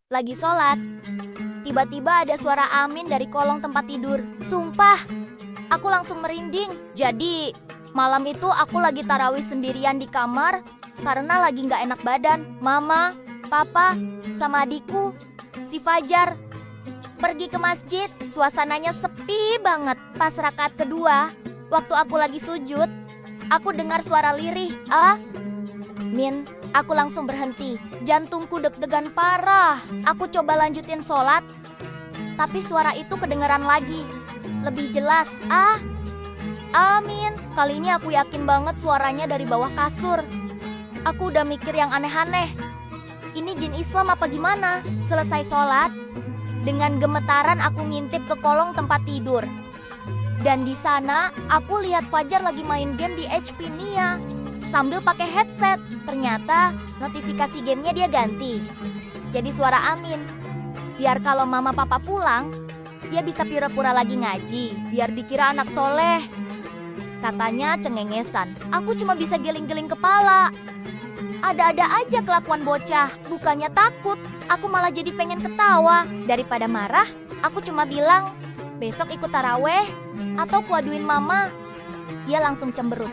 Lagi sholat, tiba-tiba ada suara amin dari kolong tempat tidur. Sumpah, aku langsung merinding. Jadi, malam itu aku lagi tarawih sendirian di kamar karena lagi gak enak badan. Mama, papa, sama adikku, si Fajar, pergi ke masjid. Suasananya sepi banget. Pas rakaat kedua, waktu aku lagi sujud, aku dengar suara lirih. Min, aku langsung berhenti. Jantungku deg-degan parah. Aku coba lanjutin sholat, tapi suara itu kedengaran lagi. Lebih jelas. Amin. Kali ini aku yakin banget suaranya dari bawah kasur. Aku udah mikir yang aneh-aneh. Ini jin Islam apa gimana? Selesai sholat, dengan gemetaran aku ngintip ke kolong tempat tidur. Dan di sana aku lihat Fajar lagi main game di HP Nia sambil pakai headset. Ternyata notifikasi gamenya dia ganti jadi suara amin. Biar kalau mama papa pulang, dia bisa pura-pura lagi ngaji, biar dikira anak soleh. Katanya cengengesan. Aku cuma bisa geling-geling kepala. Ada-ada aja kelakuan bocah. Bukannya takut, aku malah jadi pengen ketawa. Daripada marah, aku cuma bilang, besok ikut taraweh atau kuaduin mama. Dia langsung cemberut.